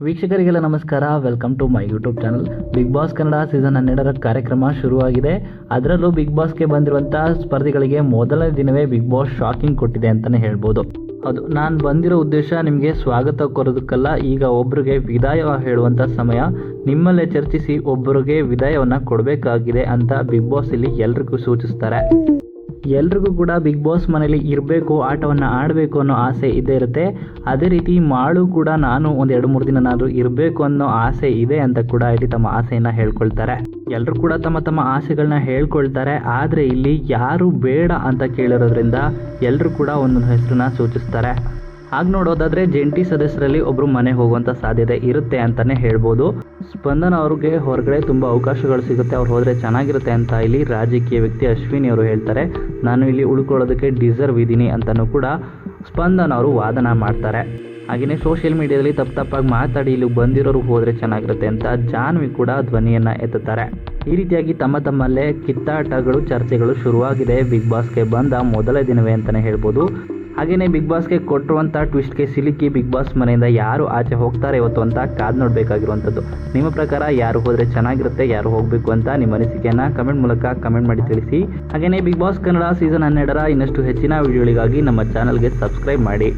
ವೀಕ್ಷಕರಿಗೆಲ್ಲ ನಮಸ್ಕಾರ. Welcome to my YouTube channel. Bigg Boss Kannada season 12ರ ಕಾರ್ಯಕ್ರಮ ಶುರುವಾಗಿದೆ. ಅದರಲ್ಲೂ ಬಿಗ್ ಬಾಸ್ಗೆ ಬಂದಿರುವಂತಹ ಸ್ಪರ್ಧಿಗಳಿಗೆ ಮೊದಲ ದಿನವೇ ಬಿಗ್ ಬಾಸ್ ಶಾಕಿಂಗ್ ಕೊಟ್ಟಿದೆ ಅಂತಲೇ ಹೇಳ್ಬೋದು. ಹೌದು, ನಾನು ಬಂದಿರೋ ಉದ್ದೇಶ ನಿಮಗೆ ಸ್ವಾಗತ ಕೋರೋದಕ್ಕಲ್ಲ. ಈಗ ಒಬ್ಬರಿಗೆ ವಿದಾಯ ಹೇಳುವಂಥ ಸಮಯ. ನಿಮ್ಮಲ್ಲೇ ಚರ್ಚಿಸಿ ಒಬ್ಬರಿಗೆ ವಿದಾಯವನ್ನು ಕೊಡಬೇಕಾಗಿದೆ ಅಂತ ಬಿಗ್ ಬಾಸ್ ಇಲ್ಲಿ ಎಲ್ರಿಗೂ ಸೂಚಿಸ್ತಾರೆ. ಎಲ್ರಿಗೂ ಕೂಡ ಬಿಗ್ ಬಾಸ್ ಮನೇಲಿ ಇರಬೇಕು, ಆಟವನ್ನು ಆಡಬೇಕು ಅನ್ನೋ ಆಸೆ ಇದ್ದೇ ಇರುತ್ತೆ. ಅದೇ ರೀತಿ ಮಾಳು ಕೂಡ ನಾನು ಒಂದು 2-3 ದಿನನಾದರೂ ಇರಬೇಕು ಅನ್ನೋ ಆಸೆ ಇದೆ ಅಂತ ಕೂಡ ಇಲ್ಲಿ ತಮ್ಮ ಆಸೆಯನ್ನು ಹೇಳ್ಕೊಳ್ತಾರೆ. ಎಲ್ಲರೂ ಕೂಡ ತಮ್ಮ ತಮ್ಮ ಆಸೆಗಳನ್ನ ಹೇಳ್ಕೊಳ್ತಾರೆ. ಆದರೆ ಇಲ್ಲಿ ಯಾರು ಬೇಡ ಅಂತ ಕೇಳಿರೋದ್ರಿಂದ ಎಲ್ಲರೂ ಕೂಡ ಒಂದೊಂದು ಹೆಸರನ್ನ ಸೂಚಿಸ್ತಾರೆ. ಹಾಗೆ ನೋಡೋದಾದರೆ ಜಂಟಿ ಸದಸ್ಯರಲ್ಲಿ ಒಬ್ಬರು ಮನೆ ಹೋಗುವಂಥ ಸಾಧ್ಯತೆ ಇರುತ್ತೆ ಅಂತಲೇ ಹೇಳ್ಬೋದು. ಸ್ಪಂದನ ಅವ್ರಿಗೆ ಹೊರಗಡೆ ತುಂಬ ಅವಕಾಶಗಳು ಸಿಗುತ್ತೆ, ಅವ್ರು ಹೋದರೆ ಚೆನ್ನಾಗಿರುತ್ತೆ ಅಂತ ಇಲ್ಲಿ ರಾಜಕೀಯ ವ್ಯಕ್ತಿ ಅಶ್ವಿನಿ ಅವರು ಹೇಳ್ತಾರೆ. ನಾನು ಇಲ್ಲಿ ಉಳ್ಕೊಳ್ಳೋದಕ್ಕೆ ಡಿಸರ್ವ್ ಇದ್ದೀನಿ ಅಂತಲೂ ಕೂಡ ಸ್ಪಂದನ ಅವರು ವಾದನ ಮಾಡ್ತಾರೆ. ಹಾಗೆಯೇ ಸೋಷಿಯಲ್ ಮೀಡಿಯಾದಲ್ಲಿ ತಪ್ಪಾಗಿ ಮಾತಾಡಿ ಇಲ್ಲಿ ಬಂದಿರೋರು ಹೋದರೆ ಚೆನ್ನಾಗಿರುತ್ತೆ ಅಂತ ಜಾನ್ವಿ ಕೂಡ ಧ್ವನಿಯನ್ನು ಎತ್ತುತ್ತಾರೆ. ಈ ರೀತಿಯಾಗಿ ತಮ್ಮಲ್ಲೇ ಕಿತ್ತಾಟಗಳು, ಚರ್ಚೆಗಳು ಶುರುವಾಗಿದೆ ಬಿಗ್ ಬಾಸ್ಗೆ ಬಂದ ಮೊದಲ ದಿನವೇ ಅಂತಲೇ ಹೇಳ್ಬೋದು. ಹಾಗೆಯೇ ಬಿಗ್ ಬಾಸ್ಗೆ ಕೊಟ್ಟಿರುವಂಥ ಟ್ವಿಸ್ಟ್ಗೆ ಸಿಲುಕಿ ಬಿಗ್ ಬಾಸ್ ಮನೆಯಿಂದ ಯಾರು ಆಚೆ ಹೋಗ್ತಾರೆ ಇವತ್ತು ಅಂತ ಕಾದು ನೋಡಬೇಕಾಗಿರುವಂಥದ್ದು. ನಿಮ್ಮ ಪ್ರಕಾರ ಯಾರು ಹೋದರೆ ಚೆನ್ನಾಗಿರುತ್ತೆ, ಯಾರು ಹೋಗಬೇಕು ಅಂತ ನಿಮ್ಮ ಅನಿಸಿಕೆಯನ್ನು ಕಮೆಂಟ್ ಮೂಲಕ ಕಮೆಂಟ್ ಮಾಡಿ ತಿಳಿಸಿ. ಹಾಗೆಯೇ ಬಿಗ್ ಬಾಸ್ ಕನ್ನಡ ಸೀಸನ್ 12ರ ಇನ್ನಷ್ಟು ಹೆಚ್ಚಿನ ವಿಡಿಯೋಗಳಿಗಾಗಿ ನಮ್ಮ ಚಾನಲ್ಗೆ ಸಬ್ಸ್ಕ್ರೈಬ್ ಮಾಡಿ.